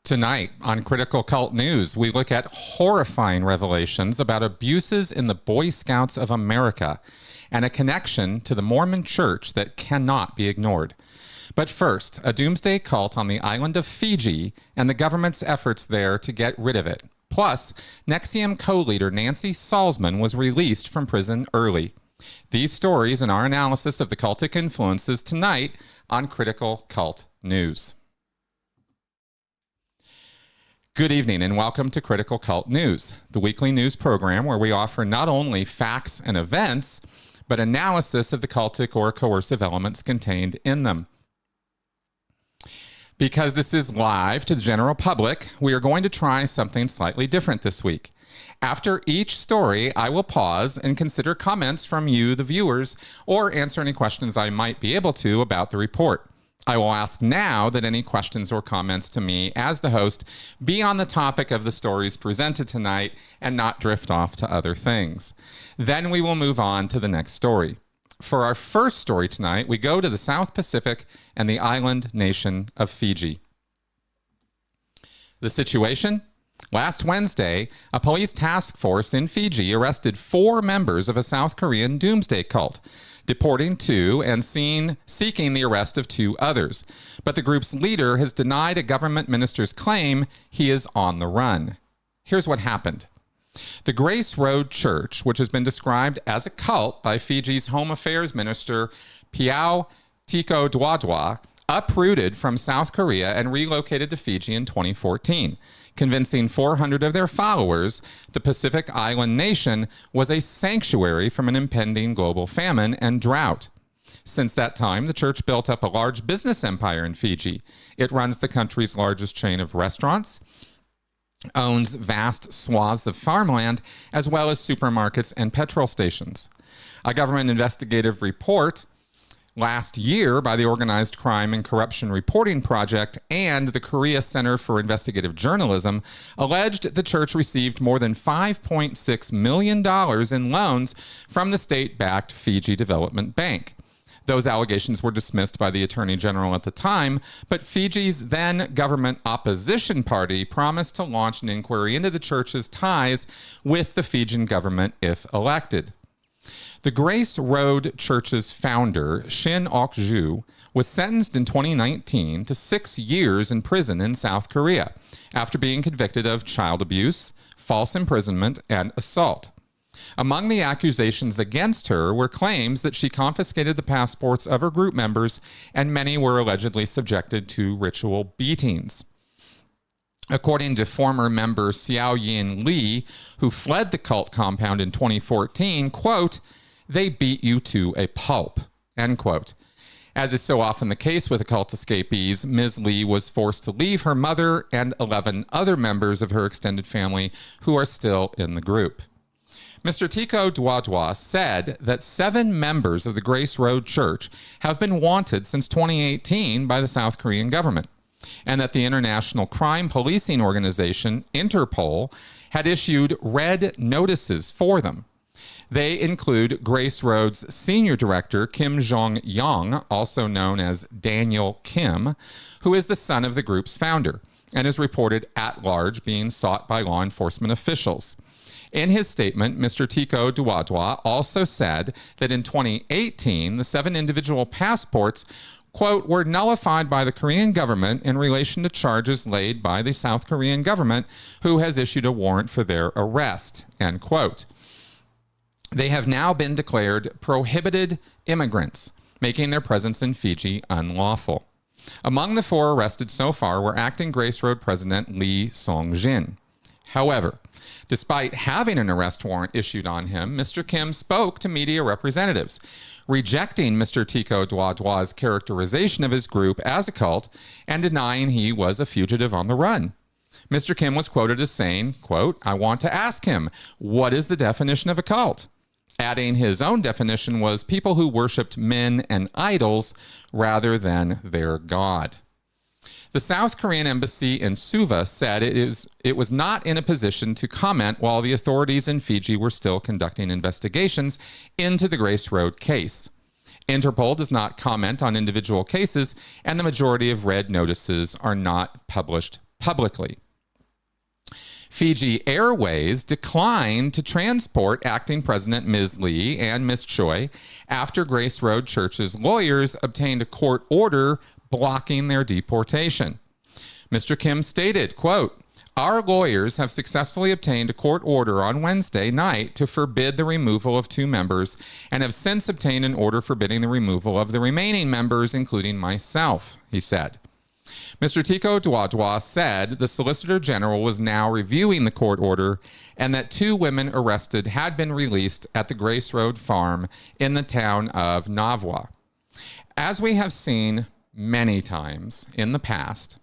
Tonight on Critical Cult News, we look at horrifying revelations about abuses in the Boy Scouts of America and a connection to the Mormon Church that cannot be ignored. But first, a doomsday cult on the island of Fiji and the government's efforts there to get rid of it. Plus, Nexium co-leader Nancy Salzman was released from prison early. These stories and our analysis of the cultic influences tonight on Critical Cult News. Good evening and welcome to Critical Cult News, the weekly news program where we offer not only facts and events, but analysis of the cultic or coercive elements contained in them. Because this is live to the general public, we are going to try something slightly different this week. After each story, I will pause and consider comments from you, the viewers, or answer any questions I might be able to about the report. I will ask now that any questions or comments to me as the host be on the topic of the stories presented tonight and not drift off to other things. Then we will move on to the next story. For our first story tonight, we go to the South Pacific and the island nation of Fiji. The situation? Last Wednesday, a police task force in Fiji arrested 4 members of a South Korean doomsday cult, deporting 2 and seeking the arrest of 2 others. But the group's leader has denied a government minister's claim he is on the run. Here's what happened. The Grace Road Church, which has been described as a cult by Fiji's Home Affairs Minister Piau Tiko Dwadwa, uprooted from South Korea and relocated to Fiji in 2014, convincing 400 of their followers the Pacific Island nation was a sanctuary from an impending global famine and drought. Since that time, the church built up a large business empire in Fiji. It runs the country's largest chain of restaurants, owns vast swaths of farmland, as well as supermarkets and petrol stations. A government investigative report last year by the Organized Crime and Corruption Reporting Project and the Korea Center for Investigative Journalism alleged the church received more than $5.6 million in loans from the state-backed Fiji Development Bank. Those allegations were dismissed by the Attorney General at the time, but Fiji's then government opposition party promised to launch an inquiry into the church's ties with the Fijian government if elected. The Grace Road Church's founder, Shin Ok-ju, was sentenced in 2019 to 6 years in prison in South Korea after being convicted of child abuse, false imprisonment, and assault. Among the accusations against her were claims that she confiscated the passports of her group members, and many were allegedly subjected to ritual beatings. According to former member Xiao Yin Lee, who fled the cult compound in 2014, quote, "They beat you to a pulp," end quote. As is so often the case with occult escapees, Ms. Lee was forced to leave her mother and 11 other members of her extended family who are still in the group. Mr. Tiko Dwadwa said that 7 members of the Grace Road Church have been wanted since 2018 by the South Korean government, and that the international crime policing organization, Interpol, had issued red notices for them. They include Grace Road's senior director, Kim Jong-young, also known as Daniel Kim, who is the son of the group's founder, and is reported at large being sought by law enforcement officials. In his statement, Mr. Tiko Dwadwa also said that in 2018, the 7 individual passports, quote, were nullified by the Korean government in relation to charges laid by the South Korean government, who has issued a warrant for their arrest, end quote. They have now been declared prohibited immigrants, making their presence in Fiji unlawful. Among the 4 arrested so far were acting Grace Road President Lee Song-jin. However, despite having an arrest warrant issued on him, Mr. Kim spoke to media representatives, rejecting Mr. Tiko Dwadwa's characterization of his group as a cult and denying he was a fugitive on the run. Mr. Kim was quoted as saying, quote, "I want to ask him, what is the definition of a cult?" Adding his own definition was people who worshipped men and idols rather than their God. The South Korean embassy in Suva said it was not in a position to comment while the authorities in Fiji were still conducting investigations into the Grace Road case. Interpol does not comment on individual cases, and the majority of red notices are not published publicly. Fiji Airways declined to transport acting President Ms. Lee and Ms. Choi after Grace Road Church's lawyers obtained a court order blocking their deportation. Mr. Kim stated, quote, "Our lawyers have successfully obtained a court order on Wednesday night to forbid the removal of 2 members and have since obtained an order forbidding the removal of the remaining members, including myself," he said. Mr. Tiko Dwadwa said the Solicitor General was now reviewing the court order and that 2 women arrested had been released at the Grace Road farm in the town of Navwa. As we have seen many times in the past,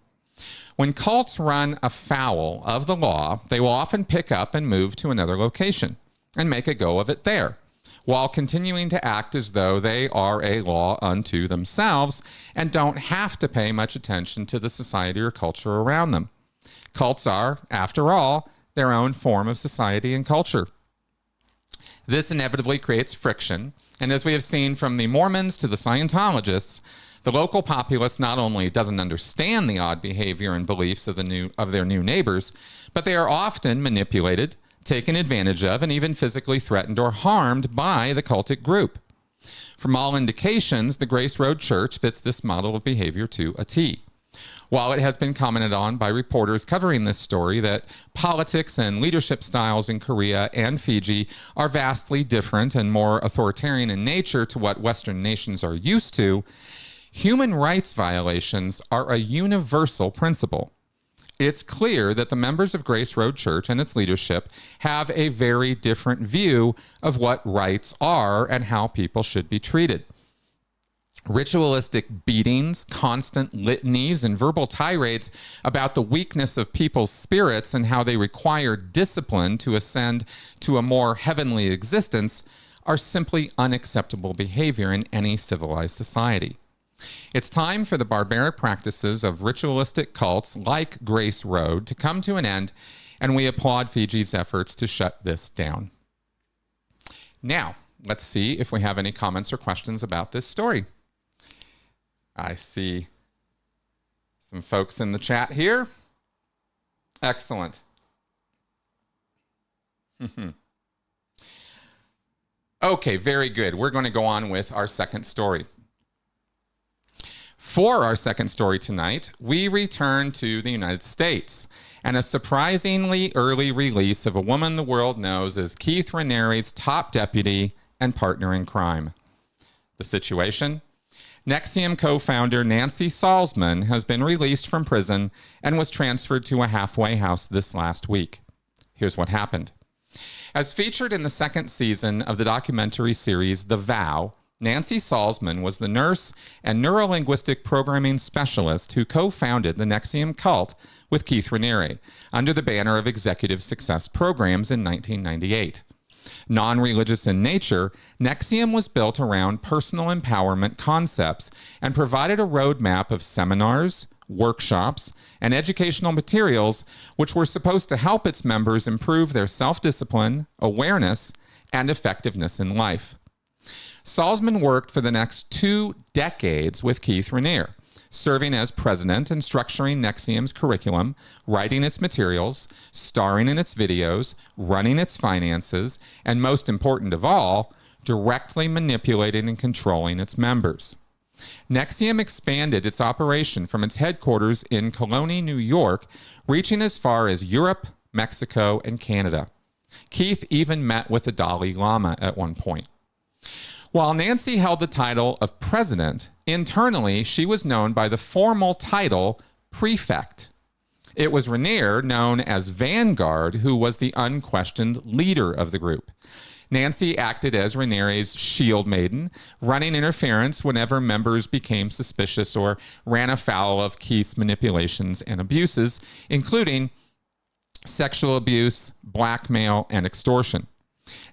when cults run afoul of the law, they will often pick up and move to another location and make a go of it there, while continuing to act as though they are a law unto themselves and don't have to pay much attention to the society or culture around them. Cults are, after all, their own form of society and culture. This inevitably creates friction, and as we have seen from the Mormons to the Scientologists, the local populace not only doesn't understand the odd behavior and beliefs of their new neighbors, but they are often manipulated, taken advantage of, and even physically threatened or harmed by the cultic group. From all indications, the Grace Road Church fits this model of behavior to a T. While it has been commented on by reporters covering this story that politics and leadership styles in Korea and Fiji are vastly different and more authoritarian in nature to what Western nations are used to, human rights violations are a universal principle. It's clear that the members of Grace Road Church and its leadership have a very different view of what rights are and how people should be treated. Ritualistic beatings, constant litanies, and verbal tirades about the weakness of people's spirits and how they require discipline to ascend to a more heavenly existence are simply unacceptable behavior in any civilized society. It's time for the barbaric practices of ritualistic cults like Grace Road to come to an end, and we applaud Fiji's efforts to shut this down. Now, let's see if we have any comments or questions about this story. I see some folks in the chat here. Excellent. Okay, very good. We're going to go on with our second story. For our second story tonight, we return to the United States and a surprisingly early release of a woman the world knows as Keith Raniere's top deputy and partner in crime. The situation? Nexium co-founder Nancy Salzman has been released from prison and was transferred to a halfway house this last week. Here's what happened. As featured in the second season of the documentary series The Vow, Nancy Salzman was the nurse and neurolinguistic programming specialist who co-founded the Nexium Cult with Keith Raniere under the banner of Executive Success Programs in 1998. Non-religious in nature, Nexium was built around personal empowerment concepts and provided a roadmap of seminars, workshops, and educational materials which were supposed to help its members improve their self-discipline, awareness, and effectiveness in life. Salzman worked for the next 2 decades with Keith Raniere, serving as president and structuring Nexium's curriculum, writing its materials, starring in its videos, running its finances, and most important of all, directly manipulating and controlling its members. Nexium expanded its operation from its headquarters in Cologne, New York, reaching as far as Europe, Mexico, and Canada. Keith even met with the Dalai Lama at one point. While Nancy held the title of president, internally she was known by the formal title prefect. It was Raniere, known as Vanguard, who was the unquestioned leader of the group. Nancy acted as Raniere's shield maiden, running interference whenever members became suspicious or ran afoul of Keith's manipulations and abuses, including sexual abuse, blackmail, and extortion.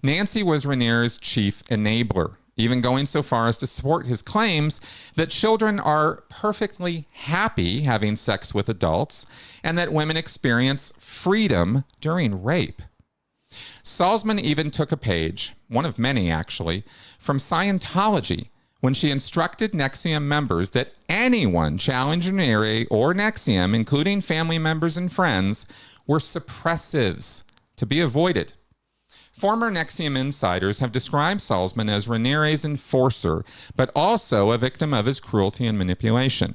Nancy was Raniere's chief enabler, even going so far as to support his claims that children are perfectly happy having sex with adults and that women experience freedom during rape. Salzman even took a page, one of many actually, from Scientology, when she instructed Nexium members that anyone challenging Raniere or Nexium, including family members and friends, were suppressives to be avoided. Former Nexium insiders have described Salzman as Raniere's enforcer, but also a victim of his cruelty and manipulation.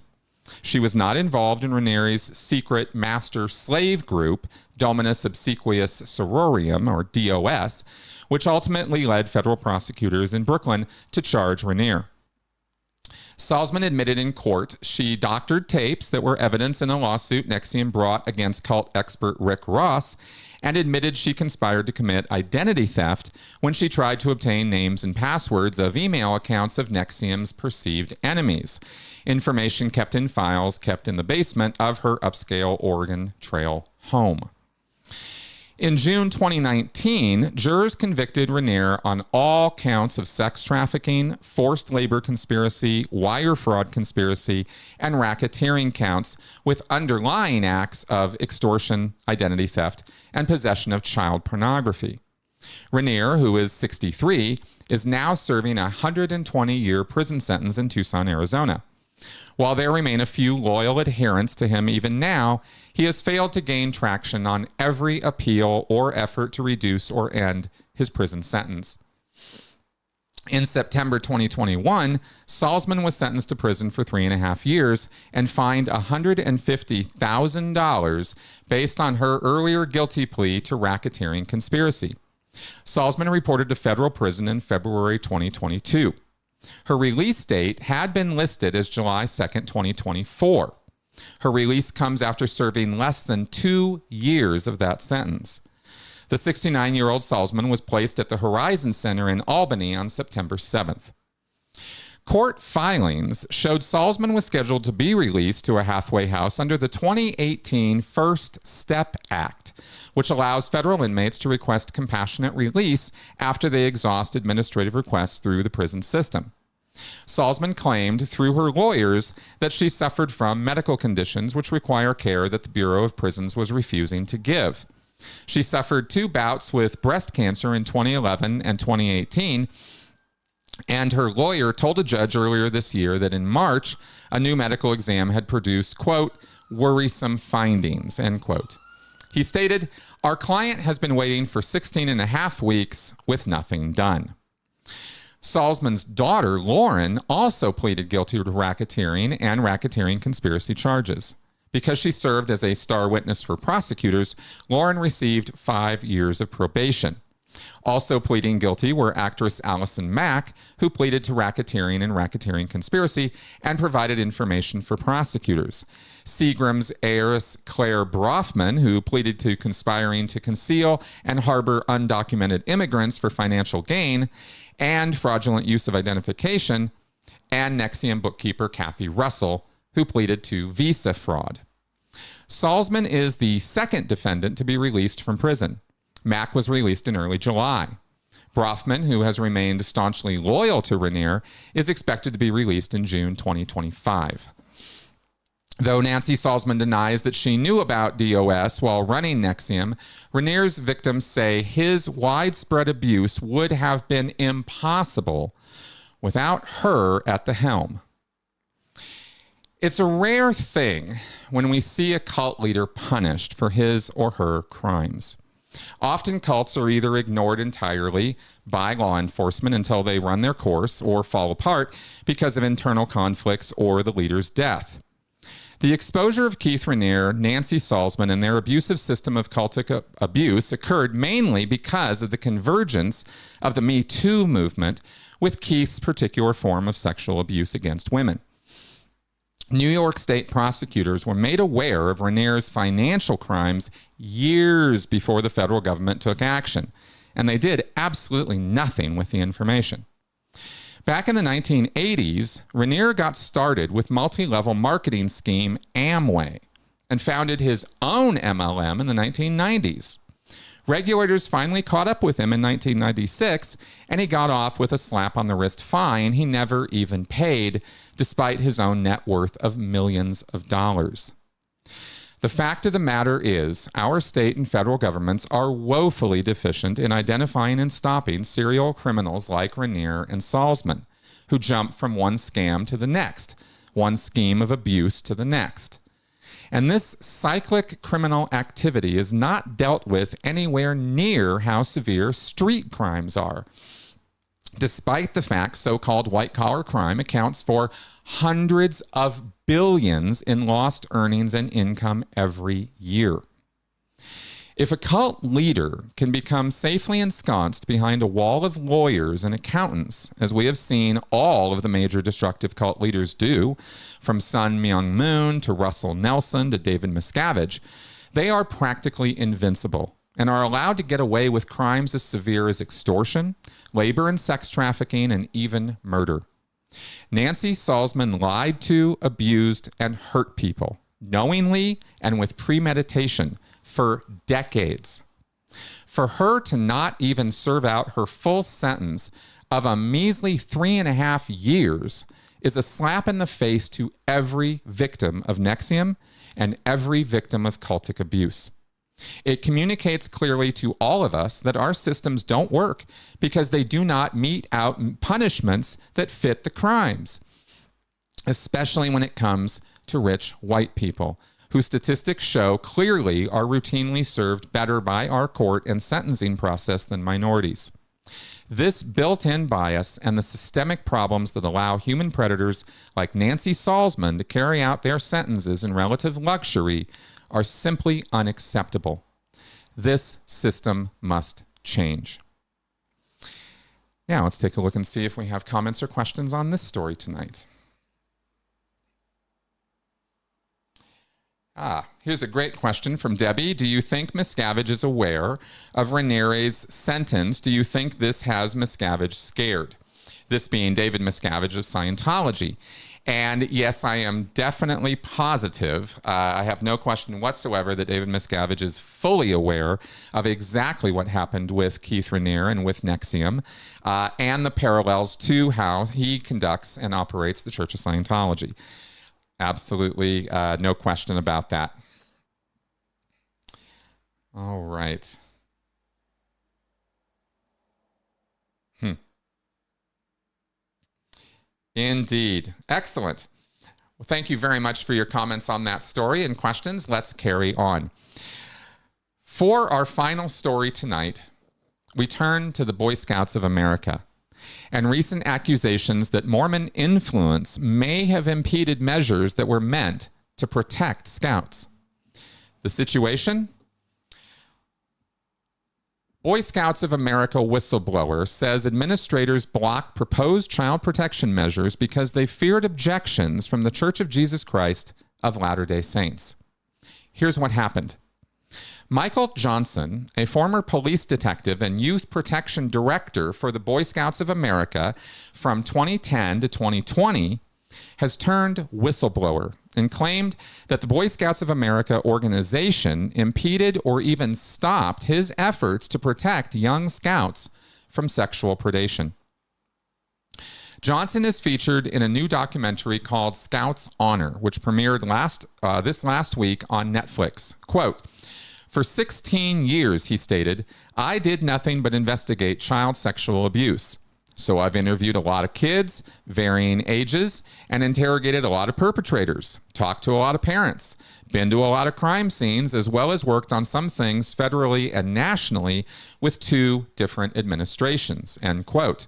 She was not involved in Raniere's secret master-slave group, Dominus Obsequious Sororium, or DOS, which ultimately led federal prosecutors in Brooklyn to charge Raniere. Salzman admitted in court she doctored tapes that were evidence in a lawsuit Nexium brought against cult expert Rick Ross, and admitted she conspired to commit identity theft when she tried to obtain names and passwords of email accounts of Nexium's perceived enemies, information kept in files kept in the basement of her upscale Oregon Trail home. In June 2019, jurors convicted Raniere on all counts of sex trafficking, forced labor conspiracy, wire fraud conspiracy, and racketeering counts with underlying acts of extortion, identity theft, and possession of child pornography. Raniere, who is 63, is now serving a 120-year prison sentence in Tucson, Arizona. While there remain a few loyal adherents to him even now, he has failed to gain traction on every appeal or effort to reduce or end his prison sentence. In September 2021, Salzman was sentenced to prison for 3.5 years and fined $150,000 based on her earlier guilty plea to racketeering conspiracy. Salzman reported to federal prison in February 2022. Her release date had been listed as July 2, 2024. Her release comes after serving less than 2 years of that sentence. The 69-year-old Salzman was placed at the Horizon Center in Albany on September 7th. Court filings showed Salzman was scheduled to be released to a halfway house under the 2018 First Step Act, which allows federal inmates to request compassionate release after they exhaust administrative requests through the prison system. Salzman claimed through her lawyers that she suffered from medical conditions which require care that the Bureau of Prisons was refusing to give. She suffered 2 bouts with breast cancer in 2011 and 2018, and her lawyer told a judge earlier this year that in March, a new medical exam had produced, quote, worrisome findings, end quote. He stated, "Our client has been waiting for 16.5 weeks with nothing done." Salzman's daughter, Lauren, also pleaded guilty to racketeering and racketeering conspiracy charges. Because she served as a star witness for prosecutors, Lauren received 5 years of probation. Also pleading guilty were actress Allison Mack, who pleaded to racketeering and racketeering conspiracy and provided information for prosecutors. Seagram's heiress Claire Brofman, who pleaded to conspiring to conceal and harbor undocumented immigrants for financial gain and fraudulent use of identification, and Nexium bookkeeper Kathy Russell, who pleaded to visa fraud. Salzman is the second defendant to be released from prison. Mack was released in early July. Brofman, who has remained staunchly loyal to Raniere, is expected to be released in June 2025. Though Nancy Salzman denies that she knew about DOS while running Nexium, Raniere's victims say his widespread abuse would have been impossible without her at the helm. It's a rare thing when we see a cult leader punished for his or her crimes. Often cults are either ignored entirely by law enforcement until they run their course or fall apart because of internal conflicts or the leader's death. The exposure of Keith Raniere, Nancy Salzman, and their abusive system of cultic abuse occurred mainly because of the convergence of the Me Too movement with Keith's particular form of sexual abuse against women. New York State prosecutors were made aware of Raniere's financial crimes years before the federal government took action, and they did absolutely nothing with the information. Back in the 1980s, Raniere got started with multi-level marketing scheme Amway and founded his own MLM in the 1990s. Regulators finally caught up with him in 1996, and he got off with a slap on the wrist fine he never even paid, despite his own net worth of millions of dollars. The fact of the matter is, our state and federal governments are woefully deficient in identifying and stopping serial criminals like Raniere and Salzman, who jump from one scam to the next, one scheme of abuse to the next. And this cyclic criminal activity is not dealt with anywhere near how severe street crimes are, despite the fact so-called white-collar crime accounts for hundreds of billions in lost earnings and income every year. If a cult leader can become safely ensconced behind a wall of lawyers and accountants, as we have seen all of the major destructive cult leaders do, from Sun Myung Moon to Russell Nelson to David Miscavige, they are practically invincible and are allowed to get away with crimes as severe as extortion, labor and sex trafficking, and even murder. Nancy Salzman lied to, abused, and hurt people, knowingly and with premeditation, for decades. For her to not even serve out her full sentence of a measly 3.5 years is a slap in the face to every victim of Nexium and every victim of cultic abuse. It communicates clearly to all of us that our systems don't work because they do not mete out punishments that fit the crimes, especially when it comes to rich white people, whose statistics show clearly are routinely served better by our court and sentencing process than minorities. This built-in bias and the systemic problems that allow human predators like Nancy Salzman to carry out their sentences in relative luxury are simply unacceptable. This system must change. Now let's take a look and see if we have comments or questions on this story tonight. Here's a great question from Debbie. Do you think Miscavige is aware of Raniere's sentence? Do you think this has Miscavige scared? This being David Miscavige of Scientology. And yes, I am definitely positive. I have no question whatsoever that David Miscavige is fully aware of exactly what happened with Keith Raniere and with Nexium, and the parallels to how he conducts and operates the Church of Scientology. Absolutely, no question about that. All right. Indeed. Excellent. Well, thank you very much for your comments on that story and questions. Let's carry on. For our final story tonight, we turn to the Boy Scouts of America and recent accusations that Mormon influence may have impeded measures that were meant to protect Scouts. The situation? Boy Scouts of America whistleblower says administrators blocked proposed child protection measures because they feared objections from the Church of Jesus Christ of Latter-day Saints. Here's what happened. Michael Johnson, a former police detective and youth protection director for the Boy Scouts of America from 2010 to 2020, has turned whistleblower and claimed that the Boy Scouts of America organization impeded or even stopped his efforts to protect young scouts from sexual predation. Johnson is featured in a new documentary called Scouts Honor, which premiered this last week on Netflix. Quote, "For 16 years, he stated, I did nothing but investigate child sexual abuse. So I've interviewed a lot of kids, varying ages, and interrogated a lot of perpetrators, talked to a lot of parents, been to a lot of crime scenes, as well as worked on some things federally and nationally with 2 different administrations," end quote.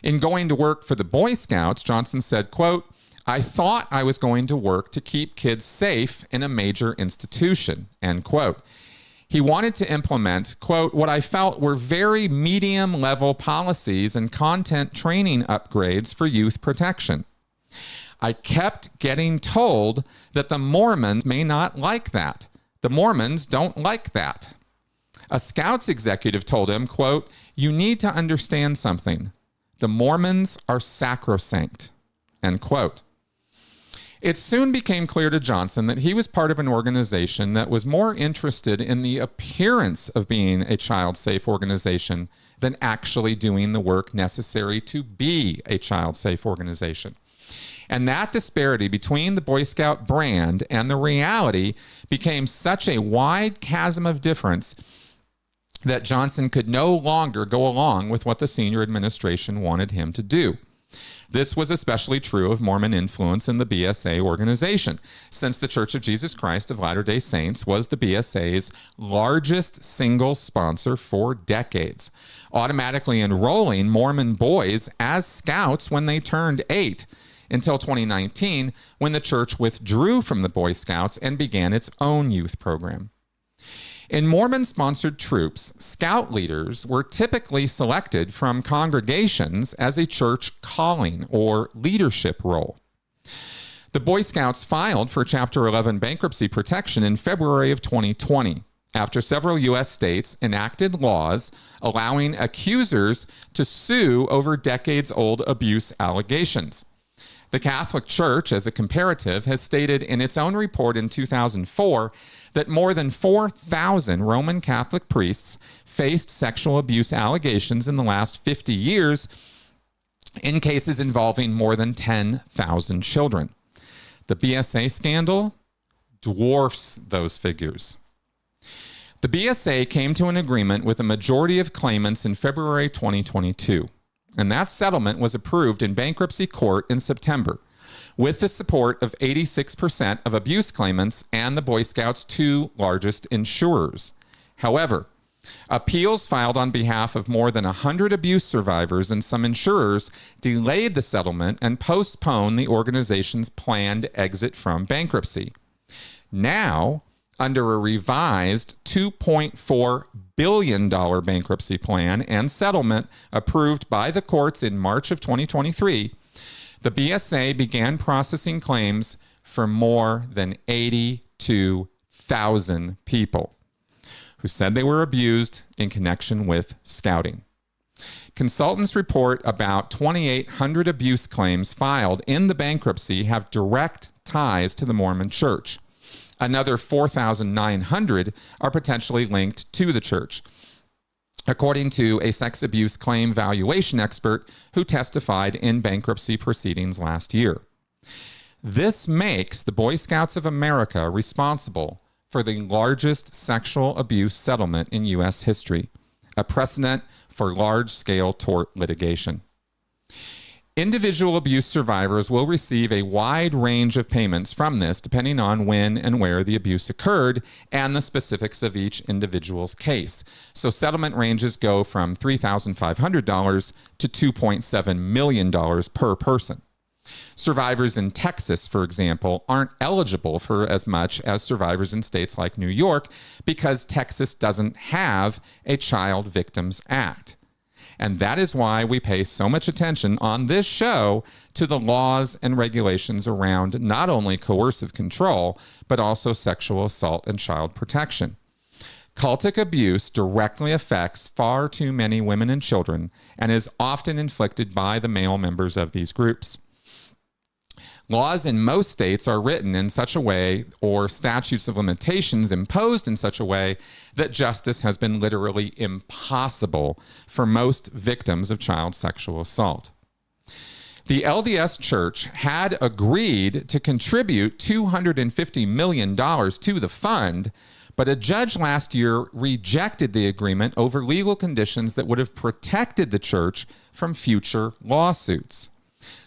In going to work for the Boy Scouts, Johnson said, quote, "I thought I was going to work to keep kids safe in a major institution," end quote. He wanted to implement, quote, "what I felt were very medium-level policies and content training upgrades for youth protection. I kept getting told that the Mormons may not like that. The Mormons don't like that." A Scouts executive told him, quote, "You need to understand something. The Mormons are sacrosanct," end quote. It soon became clear to Johnson that he was part of an organization that was more interested in the appearance of being a child-safe organization than actually doing the work necessary to be a child-safe organization. And that disparity between the Boy Scout brand and the reality became such a wide chasm of difference that Johnson could no longer go along with what the senior administration wanted him to do. This was especially true of Mormon influence in the BSA organization, since the Church of Jesus Christ of Latter-day Saints was the BSA's largest single sponsor for decades, automatically enrolling Mormon boys as scouts when they turned 8, until 2019, when the church withdrew from the Boy Scouts and began its own youth program. In Mormon-sponsored troops, scout leaders were typically selected from congregations as a church calling or leadership role. The Boy Scouts filed for Chapter 11 bankruptcy protection in February of 2020, after several U.S. states enacted laws allowing accusers to sue over decades-old abuse allegations. The Catholic Church, as a comparative, has stated in its own report in 2004 that more than 4,000 Roman Catholic priests faced sexual abuse allegations in the last 50 years in cases involving more than 10,000 children. The BSA scandal dwarfs those figures. The BSA came to an agreement with a majority of claimants in February 2022. And that settlement was approved in bankruptcy court in September, with the support of 86% of abuse claimants and the Boy Scouts' 2 largest insurers. However, appeals filed on behalf of more than 100 abuse survivors and some insurers delayed the settlement and postponed the organization's planned exit from bankruptcy. Now, under a revised $2.4 billion bankruptcy plan and settlement approved by the courts in March of 2023, the BSA began processing claims for more than 82,000 people who said they were abused in connection with scouting. Consultants report about 2,800 abuse claims filed in the bankruptcy have direct ties to the Mormon Church. Another 4,900 are potentially linked to the church, according to a sex abuse claim valuation expert who testified in bankruptcy proceedings last year. This makes the Boy Scouts of America responsible for the largest sexual abuse settlement in U.S. history, a precedent for large-scale tort litigation. Individual abuse survivors will receive a wide range of payments from this, depending on when and where the abuse occurred and the specifics of each individual's case. So settlement ranges go from $3,500 to $2.7 million per person. Survivors in Texas, for example, aren't eligible for as much as survivors in states like New York because Texas doesn't have a Child Victims Act. And that is why we pay so much attention on this show to the laws and regulations around not only coercive control, but also sexual assault and child protection. Cultic abuse directly affects far too many women and children and is often inflicted by the male members of these groups. Laws in most states are written in such a way, or statutes of limitations imposed in such a way, that justice has been literally impossible for most victims of child sexual assault. The LDS Church had agreed to contribute $250 million to the fund, but a judge last year rejected the agreement over legal conditions that would have protected the church from future lawsuits.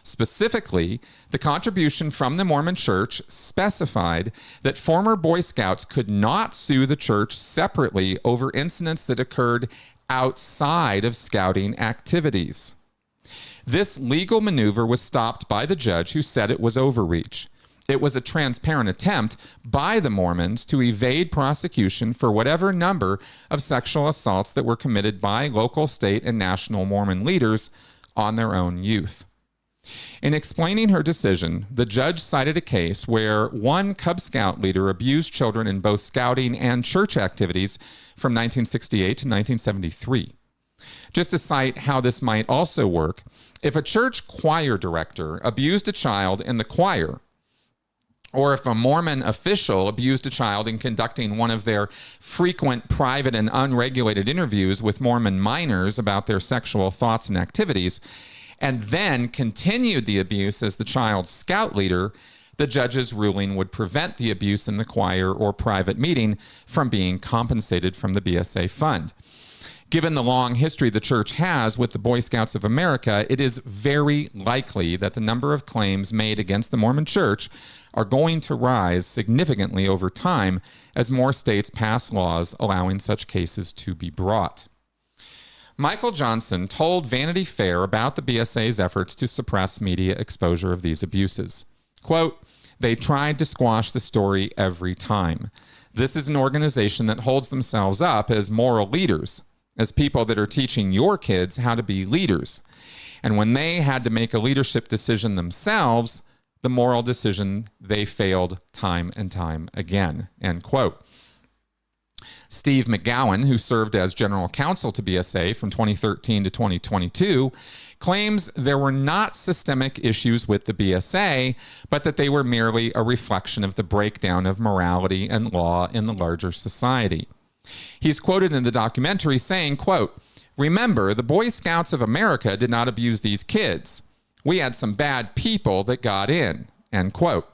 Specifically, the contribution from the Mormon Church specified that former Boy Scouts could not sue the church separately over incidents that occurred outside of scouting activities. This legal maneuver was stopped by the judge, who said it was overreach. It was a transparent attempt by the Mormons to evade prosecution for whatever number of sexual assaults that were committed by local, state, and national Mormon leaders on their own youth. In explaining her decision, the judge cited a case where one Cub Scout leader abused children in both scouting and church activities from 1968 to 1973. Just to cite how this might also work, if a church choir director abused a child in the choir, or if a Mormon official abused a child in conducting one of their frequent private and unregulated interviews with Mormon minors about their sexual thoughts and activities, and then continued the abuse as the child's scout leader, the judge's ruling would prevent the abuse in the choir or private meeting from being compensated from the BSA fund. Given the long history the church has with the Boy Scouts of America, it is very likely that the number of claims made against the Mormon Church are going to rise significantly over time as more states pass laws allowing such cases to be brought. Michael Johnson told Vanity Fair about the BSA's efforts to suppress media exposure of these abuses. Quote, "They tried to squash the story every time. This is an organization that holds themselves up as moral leaders, as people that are teaching your kids how to be leaders. And when they had to make a leadership decision themselves, the moral decision, they failed time and time again," end quote. Steve McGowan, who served as general counsel to BSA from 2013 to 2022, claims there were not systemic issues with the BSA, but that they were merely a reflection of the breakdown of morality and law in the larger society. He's quoted in the documentary saying, quote, "Remember, the Boy Scouts of America did not abuse these kids. We had some bad people that got in," end quote.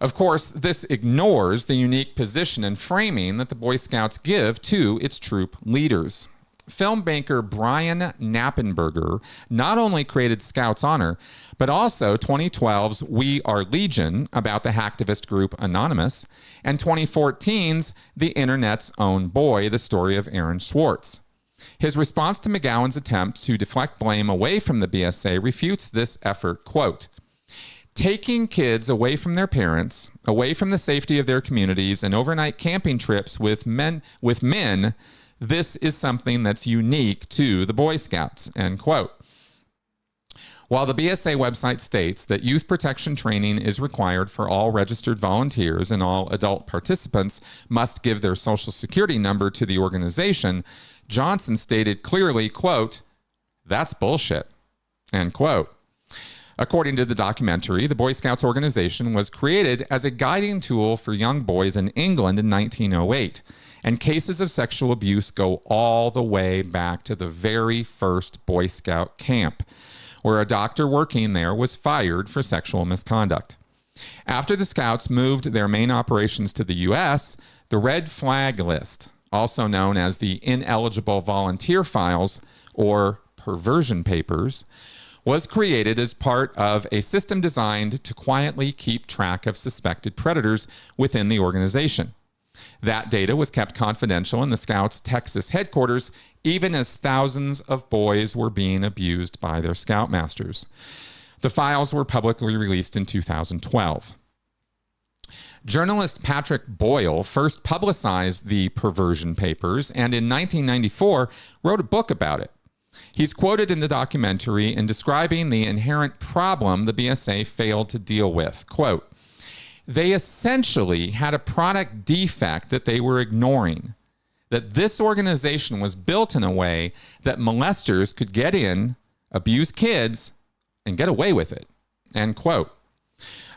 Of course, this ignores the unique position and framing that the Boy Scouts give to its troop leaders. Filmmaker Brian Knappenberger not only created Scouts Honor, but also 2012's We Are Legion about the hacktivist group Anonymous, and 2014's The Internet's Own Boy, the story of Aaron Swartz. His response to McGowan's attempt to deflect blame away from the BSA refutes this effort, quote, "Taking kids away from their parents, away from the safety of their communities, and overnight camping trips with men, this is something that's unique to the Boy Scouts," end quote. While the BSA website states that youth protection training is required for all registered volunteers and all adult participants must give their social security number to the organization, Johnson stated clearly, quote, "That's bullshit," end quote. According to the documentary, the Boy Scouts organization was created as a guiding tool for young boys in England in 1908, and cases of sexual abuse go all the way back to the very first Boy Scout camp, where a doctor working there was fired for sexual misconduct. After the Scouts moved their main operations to the U.S., the Red Flag List, also known as the Ineligible Volunteer Files or Perversion Papers, was created as part of a system designed to quietly keep track of suspected predators within the organization. That data was kept confidential in the Scouts' Texas headquarters, even as thousands of boys were being abused by their scoutmasters. The files were publicly released in 2012. Journalist Patrick Boyle first publicized the Perversion Papers, and in 1994 wrote a book about it. He's quoted in the documentary in describing the inherent problem the BSA failed to deal with. Quote, "They essentially had a product defect that they were ignoring, that this organization was built in a way that molesters could get in, abuse kids, and get away with it," end quote.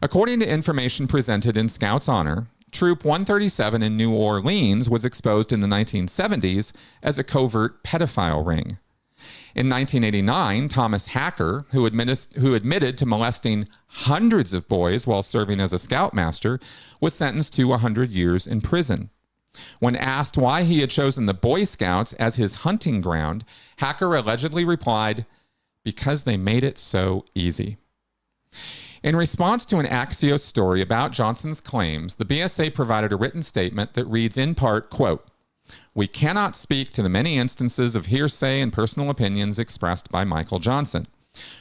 According to information presented in Scouts Honor, Troop 137 in New Orleans was exposed in the 1970s as a covert pedophile ring. In 1989, Thomas Hacker, who admitted to molesting hundreds of boys while serving as a scoutmaster, was sentenced to 100 years in prison. When asked why he had chosen the Boy Scouts as his hunting ground, Hacker allegedly replied, "Because they made it so easy." In response to an Axios story about Johnson's claims, the BSA provided a written statement that reads in part, quote, "We cannot speak to the many instances of hearsay and personal opinions expressed by Michael Johnson.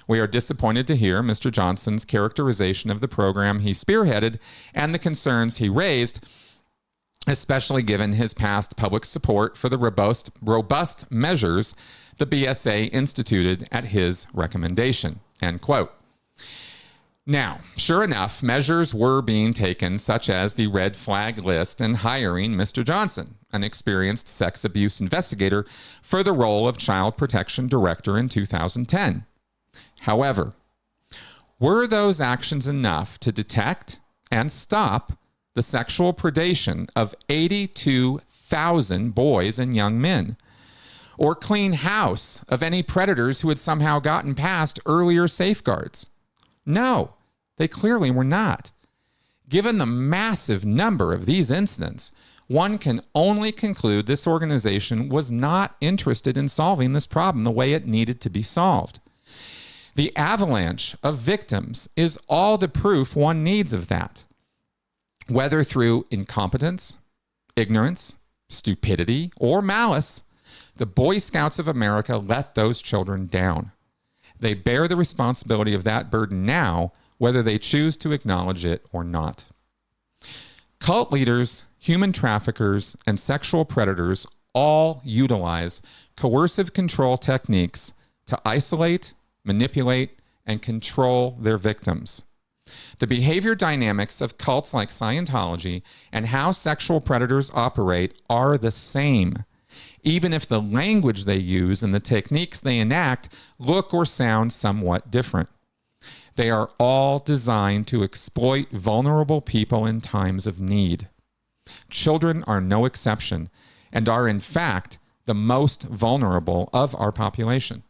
We are disappointed to hear Mr. Johnson's characterization of the program he spearheaded and the concerns he raised, especially given his past public support for the robust measures the BSA instituted at his recommendation," end quote. Now, sure enough, measures were being taken, such as the Red Flag List and hiring Mr. Johnson, an experienced sex abuse investigator, for the role of Child Protection Director in 2010. However, were those actions enough to detect and stop the sexual predation of 82,000 boys and young men, or clean house of any predators who had somehow gotten past earlier safeguards? No, they clearly were not. Given the massive number of these incidents, one can only conclude this organization was not interested in solving this problem the way it needed to be solved. The avalanche of victims is all the proof one needs of that, whether through incompetence, ignorance, stupidity, or malice. The Boy Scouts of America let those children down. They bear the responsibility of that burden now, whether they choose to acknowledge it or not. Cult leaders, human traffickers, and sexual predators all utilize coercive control techniques to isolate, manipulate, and control their victims. The behavior dynamics of cults like Scientology and how sexual predators operate are the same, even if the language they use and the techniques they enact look or sound somewhat different. They are all designed to exploit vulnerable people in times of need. Children are no exception and are, in fact, the most vulnerable of our population.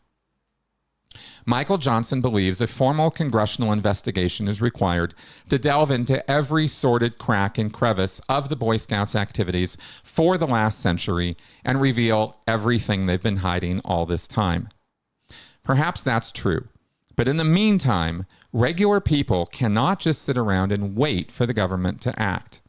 Michael Johnson believes a formal congressional investigation is required to delve into every sordid crack and crevice of the Boy Scouts' activities for the last century and reveal everything they've been hiding all this time. Perhaps that's true, but in the meantime, regular people cannot just sit around and wait for the government to act.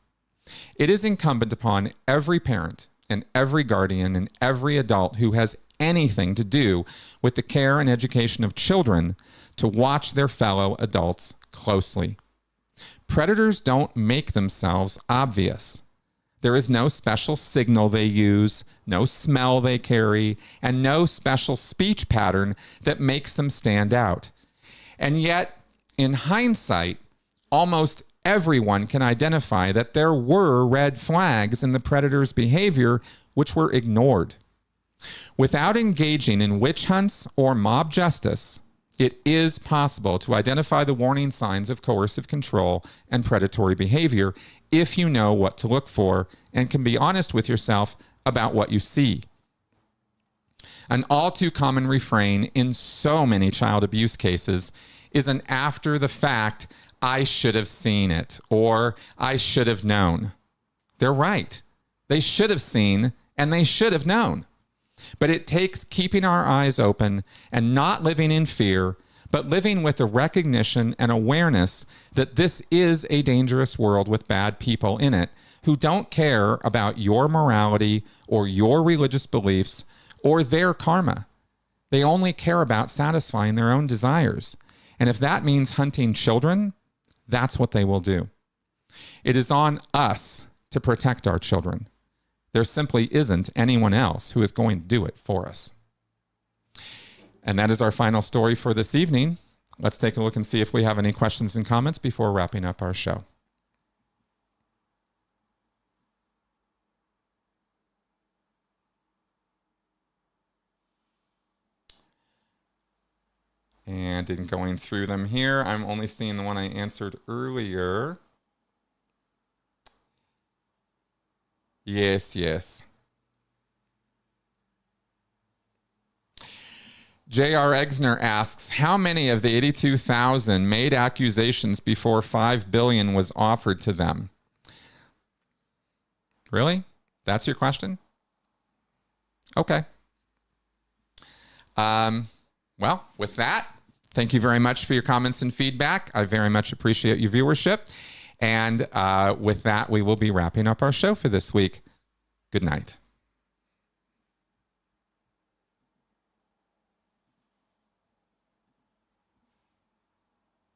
It is incumbent upon every parent and every guardian and every adult who has anything to do with the care and education of children to watch their fellow adults closely. Predators don't make themselves obvious. There is no special signal they use, no smell they carry, and no special speech pattern that makes them stand out. And yet, in hindsight, almost everyone can identify that there were red flags in the predator's behavior which were ignored. Without engaging in witch hunts or mob justice, it is possible to identify the warning signs of coercive control and predatory behavior if you know what to look for and can be honest with yourself about what you see. An all too common refrain in so many child abuse cases is an after the fact, "I should have seen it," or "I should have known." They're right. They should have seen and they should have known. But it takes keeping our eyes open and not living in fear, but living with the recognition and awareness that this is a dangerous world with bad people in it who don't care about your morality or your religious beliefs or their karma. They only care about satisfying their own desires. And if that means hunting children, that's what they will do. It is on us to protect our children. There simply isn't anyone else who is going to do it for us. And that is our final story for this evening. Let's take a look and see if we have any questions and comments before wrapping up our show. And in going through them here, I'm only seeing the one I answered earlier. Yes. J.R. Exner asks, how many of the 82,000 made accusations before $5 billion was offered to them? Really? That's your question? Okay. Well, with that, thank you very much for your comments and feedback. I very much appreciate your viewership. And with that, we will be wrapping up our show for this week. Good night.